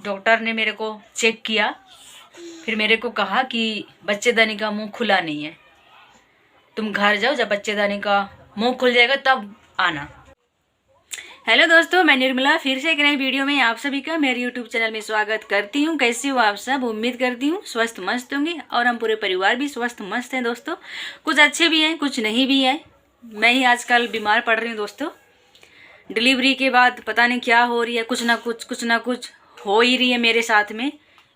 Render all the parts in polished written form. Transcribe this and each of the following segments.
Doctor ने मेरे को चेक किया, फिर मेरे को कहा कि बच्चेदानी का मुंह खुला नहीं है, तुम घर जाओ, जब बच्चेदानी का मुंह खुल जाएगा तब आना। हेलो दोस्तों, मैं निर्मला फिर से एक नई वीडियो में आप सभी का मेरे यूट्यूब चैनल में स्वागत करती हूँ। कैसे हो आप सब? उम्मीद करती हूँ स्वस्थ मस्त होंगे और हम पूरे परिवार भी स्वस्थ मस्त हैं दोस्तों। कुछ अच्छे भी हैं, कुछ नहीं भी हैं। मैं ही आजकल बीमार पड़ रही हूँ दोस्तों। डिलीवरी के बाद पता नहीं क्या हो रही है, कुछ ना कुछ हो ही रही है मेरे साथ में।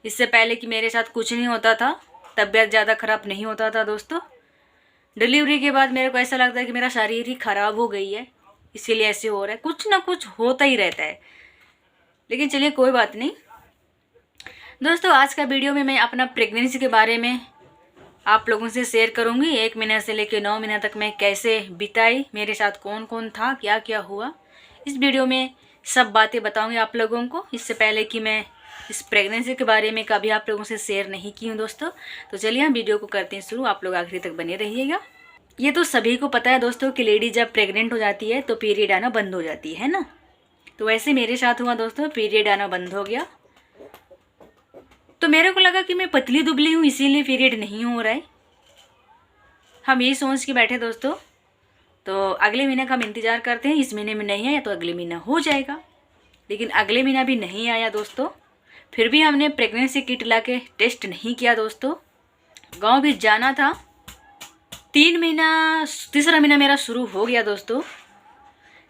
इससे पहले कि मेरे साथ कुछ नहीं होता था, तबीयत ज़्यादा ख़राब नहीं होता था दोस्तों। डिलीवरी के बाद मेरे को ऐसा लगता है कि मेरा शरीर ही ख़राब हो गई है, इसीलिए ऐसे हो रहा है। कुछ ना कुछ होता ही रहता है, लेकिन चलिए कोई बात नहीं दोस्तों। आज का वीडियो में मैं अपना प्रेगनेंसी के बारे में आप लोगों से शेयर करूंगी। 1 महीने से लेकर 9 महीने तक मैं कैसे बिताई, मेरे साथ कौन कौन था, क्या क्या हुआ, इस वीडियो में सब बातें बताऊंगी आप लोगों को। इससे पहले कि मैं इस प्रेगनेंसी के बारे में कभी आप लोगों से शेयर नहीं की हूँ दोस्तों। तो चलिए हम वीडियो को करते हैं शुरू, आप लोग आखिरी तक बने रहिएगा। ये तो सभी को पता है दोस्तों कि लेडी जब प्रेग्नेंट हो जाती है तो पीरियड आना बंद हो जाती है ना। तो वैसे मेरे साथ हुआ दोस्तों, पीरियड आना बंद हो गया। तो मेरे को लगा कि मैं पतली दुबली हूँ इसीलिए पीरियड नहीं हो रहा है। हम यही सोच के बैठे दोस्तों। तो अगले महीने का हम इंतज़ार करते हैं, इस महीने में नहीं आया तो अगले महीना हो जाएगा। लेकिन अगले महीना भी नहीं आया दोस्तों। फिर भी हमने प्रेगनेंसी किट ला के टेस्ट नहीं किया दोस्तों। गाँव भी जाना था। तीसरा महीना मेरा शुरू हो गया दोस्तों,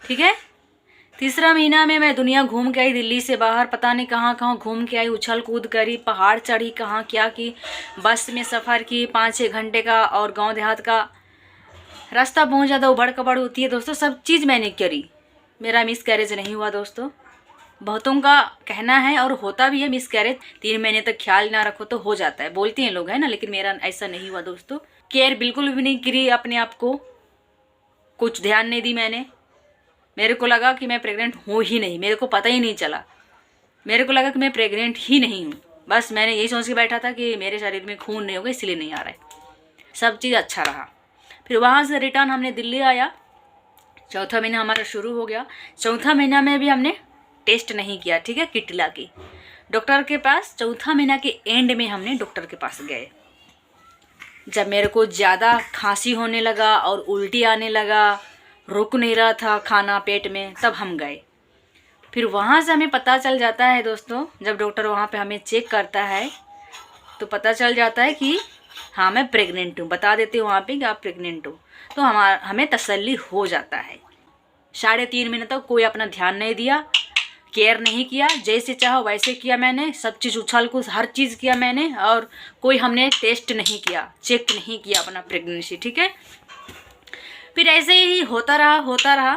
ठीक है। तीसरा महीना में मैं दुनिया घूम के आई, दिल्ली से बाहर पता नहीं कहाँ कहाँ घूम के आई, उछल कूद करी, पहाड़ चढ़ी, कहाँ क्या की, बस में सफ़र की 5-6 घंटे का, और गांव देहात का रास्ता बहुत ज़्यादा उबड़ कबड़ होती है दोस्तों। सब चीज़ मैंने करी, मेरा मिस कैरेज नहीं हुआ दोस्तों। बहुतों का कहना है और होता भी है मिस कैरेज, 3 महीने तक ख्याल ना रखो तो हो जाता है, बोलते हैं लोग, है ना। लेकिन मेरा ऐसा नहीं हुआ दोस्तों। केयर बिल्कुल भी नहीं करी अपने आप को, कुछ ध्यान नहीं दी मैंने। मेरे को लगा कि मैं प्रेग्नेंट हूँ ही नहीं, मेरे को पता ही नहीं चला। मेरे को लगा कि मैं प्रेग्नेंट ही नहीं हूँ। बस मैंने यही सोच के बैठा था कि मेरे शरीर में खून नहीं होगा इसलिए नहीं आ रहा है। सब चीज़ अच्छा रहा। फिर वहाँ से रिटर्न हमने दिल्ली आया। चौथा महीना हमारा शुरू हो गया। चौथा महीना में भी हमने टेस्ट नहीं किया, ठीक है, किट ला के डॉक्टर के पास। चौथा महीना के एंड में हमने डॉक्टर के पास गए। जब मेरे को ज़्यादा खांसी होने लगा और उल्टी आने लगा, रुक नहीं रहा था खाना पेट में, तब हम गए। फिर वहाँ से हमें पता चल जाता है दोस्तों, जब डॉक्टर वहाँ पे हमें चेक करता है तो पता चल जाता है कि हाँ मैं प्रेग्नेंट हूँ। बता देते हैं वहाँ पे कि आप प्रेग्नेंट हो, तो हमें तसल्ली हो जाता है। 3.5 महीने तक कोई अपना ध्यान नहीं दिया, केयर नहीं किया, जैसे चाहो वैसे किया मैंने, सब चीज़ उछल कूद हर चीज़ किया मैंने, और कोई हमने टेस्ट नहीं किया, चेक नहीं किया अपना प्रेगनेंसी, ठीक है। फिर ऐसे ही होता रहा।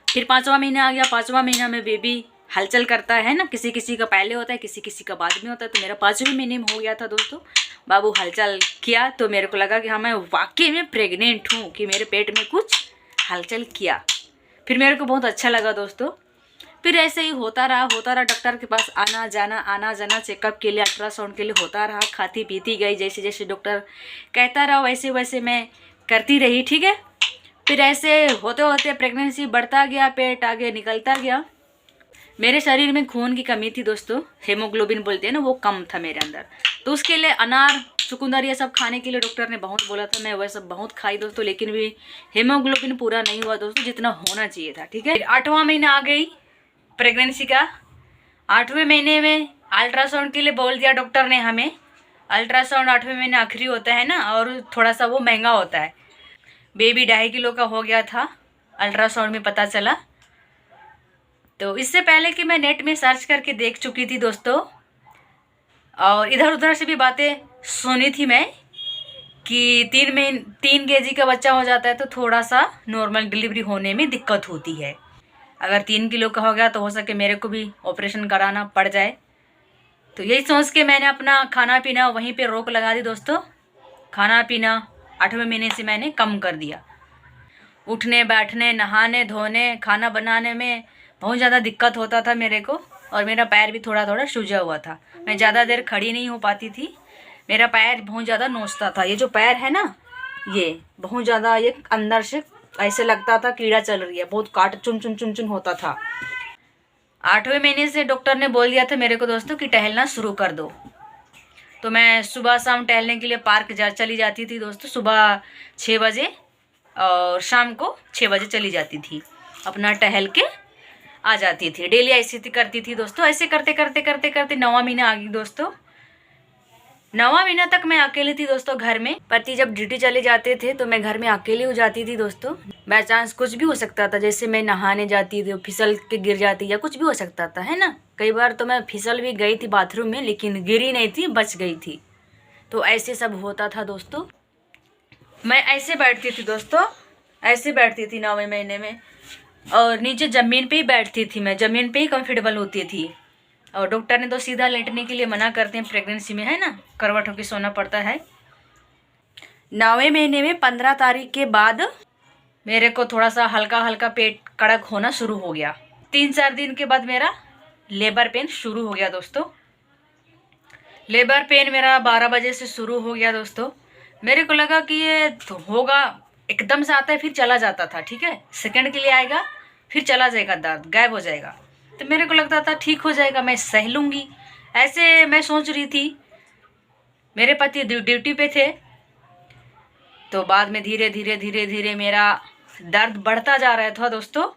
फिर 5वां महीना आ गया। 5वां महीना में बेबी हलचल करता है ना, किसी किसी का पहले होता है, किसी किसी का बाद में होता है। तो मेरा 5वें महीने में हो गया था दोस्तों। बाबू हलचल किया तो मेरे को लगा कि हाँ मैं वाकई में प्रेग्नेंट हूँ, कि मेरे पेट में कुछ हलचल किया। फिर मेरे को बहुत अच्छा लगा दोस्तों। फिर ऐसे ही होता रहा। डॉक्टर के पास आना जाना चेकअप के लिए, अल्ट्रासाउंड के लिए होता रहा। खाती पीती गई, जैसे जैसे डॉक्टर कहता रहा वैसे वैसे मैं करती रही, ठीक है। फिर ऐसे होते होते प्रेगनेंसी बढ़ता गया, पेट आगे निकलता गया। मेरे शरीर में खून की कमी थी दोस्तों, हेमोग्लोबिन बोलते हैं ना, वो कम था मेरे अंदर। तो उसके लिए अनार चुकंदर ये सब खाने के लिए डॉक्टर ने बहुत बोला था। मैं वह सब बहुत खाई दोस्तों, लेकिन भी हेमोग्लोबिन पूरा नहीं हुआ दोस्तों जितना होना चाहिए था, ठीक है। 8वां महीना आ गई प्रेगनेंसी का। 8वें महीने में अल्ट्रासाउंड के लिए बोल दिया डॉक्टर ने हमें। अल्ट्रासाउंड 8वें महीने आखिरी होता है ना, और थोड़ा सा वो महंगा होता है। बेबी 2.5 किलो का हो गया था, अल्ट्रासाउंड में पता चला। तो इससे पहले कि मैं नेट में सर्च करके देख चुकी थी दोस्तों, और इधर उधर से भी बातें सुनी थी मैं, कि 3 kg का बच्चा हो जाता है तो थोड़ा सा नॉर्मल डिलीवरी होने में दिक्कत होती है। अगर 3 किलो का हो गया तो हो सके मेरे को भी ऑपरेशन कराना पड़ जाए। तो यही सोच के मैंने अपना खाना पीना वहीं पे रोक लगा दी दोस्तों। खाना पीना 8वें महीने से मैंने कम कर दिया। उठने बैठने नहाने धोने खाना बनाने में बहुत ज़्यादा दिक्कत होता था मेरे को, और मेरा पैर भी थोड़ा थोड़ा सूजा हुआ था। मैं ज़्यादा देर खड़ी नहीं हो पाती थी, मेरा पैर बहुत ज़्यादा नोचता था। ये जो पैर है ना, ये बहुत ज़्यादा, ये अंदर से ऐसे लगता था कीड़ा चल रही है, बहुत काट चुन चुन होता था। 8वें महीने से डॉक्टर ने बोल दिया था मेरे को दोस्तों कि टहलना शुरू कर दो। तो मैं सुबह शाम टहलने के लिए पार्क चली जाती थी दोस्तों, सुबह 6 बजे और शाम को 6 बजे चली जाती थी, अपना टहल के आ जाती थी। डेली ऐसी करती थी दोस्तों। ऐसे करते करते करते करते 9वां महीना आ गई दोस्तों। 9वां महीना तक मैं अकेली थी दोस्तों घर में। पति जब ड्यूटी चले जाते थे तो मैं घर में अकेली हो जाती थी दोस्तों। बाय चांस कुछ भी हो सकता था, जैसे मैं नहाने जाती थी फिसल के गिर जाती या कुछ भी हो सकता था, है ना। कई बार तो मैं फिसल भी गई थी बाथरूम में, लेकिन गिरी नहीं थी, बच गई थी। तो ऐसे सब होता था दोस्तों। मैं ऐसे बैठती थी दोस्तों, ऐसे बैठती थी 9वें महीने में, और नीचे ज़मीन पे ही बैठती थी मैं, ज़मीन पे ही कंफर्टेबल होती थी। और डॉक्टर ने तो सीधा लेटने के लिए मना करते हैं प्रेगनेंसी में, है ना, करवट होकर सोना पड़ता है। 9वें महीने में 15 तारीख के बाद मेरे को थोड़ा सा हल्का हल्का पेट कड़क होना शुरू हो गया। 3-4 दिन के बाद मेरा लेबर पेन शुरू हो गया दोस्तों। लेबर पेन मेरा 12 बजे से शुरू हो गया दोस्तों। मेरे को लगा कि ये तो होगा, एकदम से आता है फिर चला जाता था, ठीक है, सेकंड के लिए आएगा फिर चला जाएगा, दर्द गायब हो जाएगा। तो मेरे को लगता था ठीक हो जाएगा, मैं सह लूँगी, ऐसे मैं सोच रही थी। मेरे पति ड्यूटी पे थे। तो बाद में धीरे धीरे धीरे धीरे मेरा दर्द बढ़ता जा रहा था दोस्तों।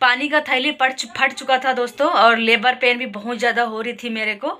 पानी का थैली फट चुका था दोस्तों, और लेबर पेन भी बहुत ज़्यादा हो रही थी मेरे को।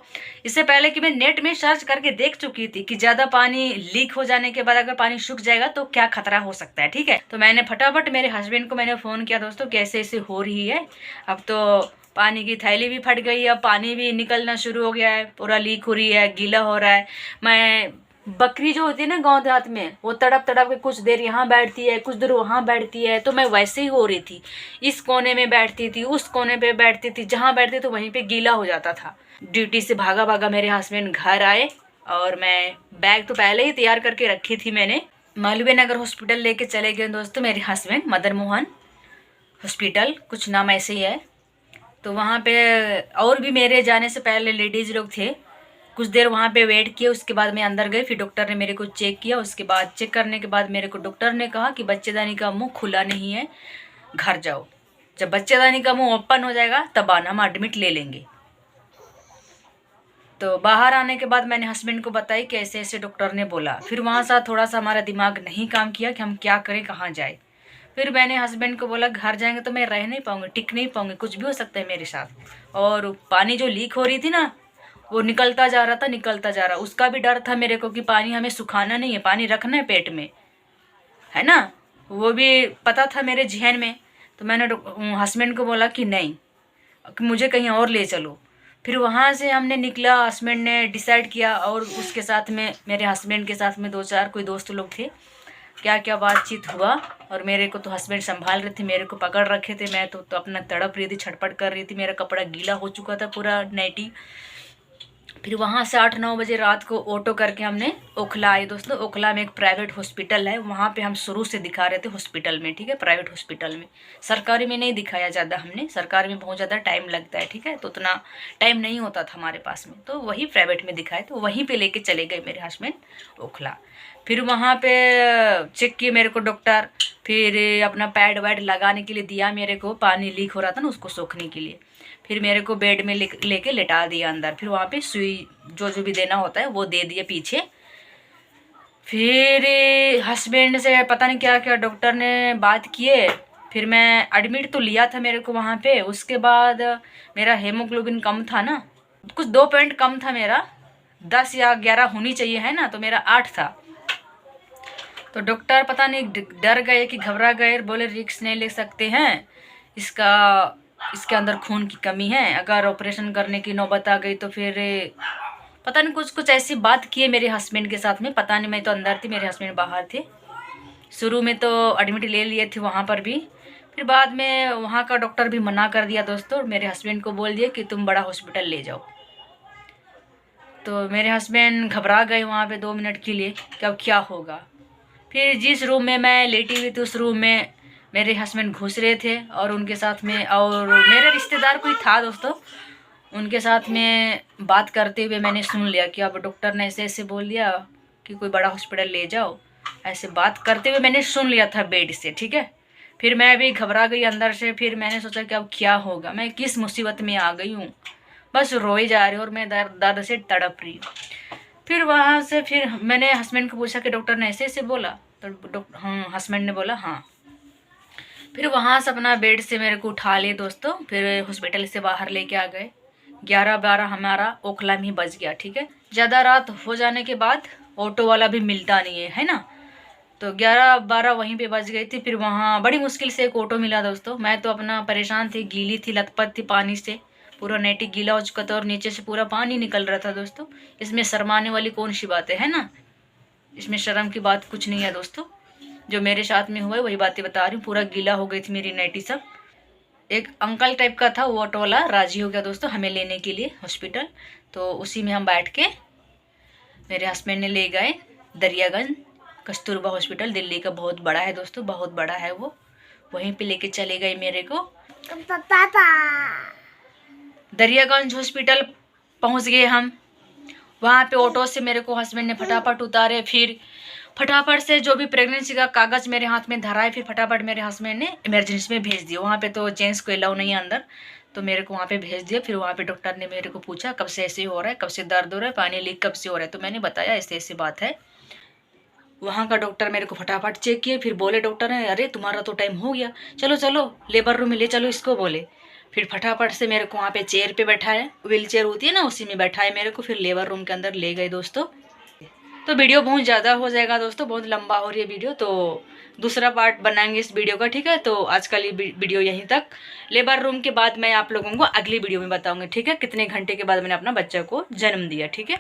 इससे पहले कि मैं नेट में सर्च करके देख चुकी थी कि ज़्यादा पानी लीक हो जाने के बाद अगर पानी सूख जाएगा तो क्या खतरा हो सकता है, ठीक है। तो मैंने फटाफट मेरे हस्बैंड को मैंने फ़ोन किया दोस्तों, कैसे ऐसे हो रही है, अब तो पानी की थैली भी फट गई है, अब पानी भी निकलना शुरू हो गया है, पूरा लीक हो रही है, गीला हो रहा है। मैं बकरी जो होती है ना गांव देहात में, वो तड़प तड़प के कुछ देर यहाँ बैठती है, कुछ देर वहाँ बैठती है, तो मैं वैसे ही हो रही थी। इस कोने में बैठती थी, उस कोने पे बैठती थी, जहाँ बैठती तो वहीं पे गीला हो जाता था। ड्यूटी से भागा भागा मेरे हस्बैंड घर आए, और मैं बैग तो पहले ही तैयार करके रखी थी मैंने। मालवीय नगर हॉस्पिटल लेके चले गए दोस्तों मेरे हस्बैंड, मदन मोहन हॉस्पिटल, कुछ नाम ऐसे ही है। तो वहाँ पे और भी मेरे जाने से पहले लेडीज़ लोग थे। कुछ देर वहाँ पे वेट किया, उसके बाद मैं अंदर गई। फिर डॉक्टर ने मेरे को चेक किया। उसके बाद चेक करने के बाद मेरे को डॉक्टर ने कहा कि बच्चेदानी का मुंह खुला नहीं है, घर जाओ। जब बच्चेदानी का मुंह ओपन हो जाएगा तब आना, हम एडमिट ले लेंगे। तो बाहर आने के बाद मैंने हस्बैंड को बताई कि ऐसे ऐसे डॉक्टर ने बोला। फिर वहाँ से थोड़ा सा हमारा दिमाग नहीं काम किया कि हम क्या करें, कहाँ जाए। फिर मैंने हस्बैंड को बोला घर जाएंगे तो मैं रह नहीं पाऊँगी, टिक नहीं पाऊँगी, कुछ भी हो सकता है मेरे साथ। और पानी जो लीक हो रही थी ना, वो निकलता जा रहा था, निकलता जा रहा। उसका भी डर था मेरे को कि पानी हमें सुखाना नहीं है, पानी रखना है पेट में, है ना, वो भी पता था मेरे जहन में। तो मैंने हस्बैंड को बोला कि नहीं, कि मुझे कहीं और ले चलो। फिर वहाँ से हमने निकला, हस्बैंड ने डिसाइड किया, और उसके साथ में मेरे हस्बैंड के साथ में 2-4 कोई दोस्त लोग थे। क्या क्या बातचीत हुआ, और मेरे को तो हस्बैंड संभाल रहे थे, मेरे को पकड़ रखे थे। मैं तो अपना तड़प रही थी, छटपट कर रही थी, मेरा कपड़ा गीला हो चुका था पूरा, नाइटी। फिर वहाँ से 8-9 बजे रात को ऑटो करके हमने ओखला आए दोस्तों। ओखला में एक प्राइवेट हॉस्पिटल है, वहाँ पे हम शुरू से दिखा रहे थे हॉस्पिटल में, ठीक है, प्राइवेट हॉस्पिटल में। सरकारी में नहीं दिखाया ज़्यादा हमने, सरकारी में बहुत ज़्यादा टाइम लगता है, ठीक है, तो उतना टाइम नहीं होता था हमारे पास में, तो वही प्राइवेट में दिखाए। तो वहीं पर लेके चले गए मेरे हस्बैंड ओखला। फिर वहाँ पे चेक किए मेरे को डॉक्टर, फिर अपना पैड वैड लगाने के लिए दिया मेरे को, पानी लीक हो रहा था ना उसको सोखने के लिए। फिर मेरे को बेड में लेके लेटा दिया अंदर। फिर वहाँ पे सुई जो भी देना होता है वो दे दिए पीछे। फिर हस्बैंड से पता नहीं क्या क्या डॉक्टर ने बात किए। फिर मैं एडमिट तो लिया था मेरे को वहाँ पे। उसके बाद मेरा हेमोग्लोबिन कम था ना, कुछ 2 पॉइंट कम था मेरा, 10 या 11 होनी चाहिए, है ना, तो मेरा 8 था। तो डॉक्टर पता नहीं डर गए कि घबरा गए, बोले रिस्क नहीं ले सकते हैं, इसके अंदर खून की कमी है, अगर ऑपरेशन करने की नौबत आ गई तो फिर पता नहीं कुछ ऐसी बात किए मेरे हस्बैंड के साथ में। पता नहीं, मैं तो अंदर थी, मेरे हस्बैंड बाहर थे। शुरू में तो एडमिट ले लिए थे वहाँ पर भी, फिर बाद में वहाँ का डॉक्टर भी मना कर दिया दोस्तों। मेरे हस्बैंड को बोल दिया कि तुम बड़ा हॉस्पिटल ले जाओ। तो मेरे हस्बैंड घबरा गए वहाँ पे 2 मिनट के लिए कि अब क्या होगा। फिर जिस रूम में मैं लेटी हुई थी उस रूम में मेरे हस्बैंड घुस रहे थे, और उनके साथ में और मेरे रिश्तेदार कोई था दोस्तों, उनके साथ में बात करते हुए मैंने सुन लिया कि अब डॉक्टर ने ऐसे ऐसे बोल दिया कि कोई बड़ा हॉस्पिटल ले जाओ। ऐसे बात करते हुए मैंने सुन लिया था बेड से, ठीक है। फिर मैं भी घबरा गई अंदर से। फिर मैंने सोचा कि अब क्या होगा, मैं किस मुसीबत में आ गई हूँ। बस रोई जा रही हूँ और मैं दर्द से तड़प रही हूँ। फिर वहाँ से फिर मैंने हस्बैंड को पूछा कि डॉक्टर ने ऐसे ऐसे बोला, तो हाँ, हस्बैंड ने बोला हाँ। फिर वहाँ से अपना बेड से मेरे को उठा लिए दोस्तों, फिर हॉस्पिटल से बाहर लेके आ गए। 11-12 हमारा ओखला में ही बज गया, ठीक है। ज़्यादा रात हो जाने के बाद ऑटो वाला भी मिलता नहीं है ना, तो 11-12 वहीं पे बज गई थी। फिर वहाँ बड़ी मुश्किल से एक ऑटो मिला दोस्तों। मैं तो अपना परेशान थी, गीली थी, लथपथ थी पानी से, पूरा नेटी गीला हो चुका था और नीचे से पूरा पानी निकल रहा था दोस्तों। इसमें शर्माने वाली कौन सी बात है ना, इसमें शर्म की बात कुछ नहीं है दोस्तों। जो मेरे साथ में हुआ है वही बातें बता रही हूँ। पूरा गीला हो गई थी मेरी नेटी सब। एक अंकल टाइप का था, वो ऑटो वाला राजी हो गया दोस्तों हमें लेने के लिए हॉस्पिटल। तो उसी में हम बैठ के मेरे हस्बैंड ने ले गए दरियागंज कस्तूरबा हॉस्पिटल। दिल्ली का बहुत बड़ा है दोस्तों, बहुत बड़ा है वो। वहीं पे लेके चले गए मेरे को। पापा दरियागंज हॉस्पिटल पहुंच गए हम। वहाँ पे ऑटो से मेरे को हस्बैंड ने फटाफट उतारे। फिर फटाफट से जो भी प्रेगनेंसी का कागज मेरे हाथ में धरा है, फिर फटाफट मेरे हस्बैंड ने इमरजेंसी में भेज दिया। वहाँ पे तो जेंट्स को अलाउ नहीं है अंदर, तो मेरे को वहाँ पे भेज दिया। फिर वहाँ पे डॉक्टर ने मेरे को पूछा कब से ऐसे हो रहा है, कब से दर्द हो रहा है, पानी लीक कब से हो रहा है। तो मैंने बताया ऐसे ऐसे बात है। वहाँ का डॉक्टर मेरे को फटाफट चेक किए। फिर बोले डॉक्टर ने, अरे तुम्हारा तो टाइम हो गया, चलो चलो लेबर रूम में ले चलो इसको, बोले। फिर फटाफट से मेरे को वहाँ पे चेयर पे बैठाए, व्हील चेयर होती है ना, उसी में बैठाए मेरे को। फिर लेबर रूम के अंदर ले गए दोस्तों। तो वीडियो बहुत ज़्यादा हो जाएगा दोस्तों, बहुत लंबा हो रही है वीडियो, तो दूसरा पार्ट बनाएंगे इस वीडियो का, ठीक है। तो आज का वीडियो यहीं तक। लेबर रूम के बाद मैं आप लोगों को अगली वीडियो में बताऊंगी, ठीक है, कितने घंटे के बाद मैंने अपना बच्चा को जन्म दिया, ठीक है।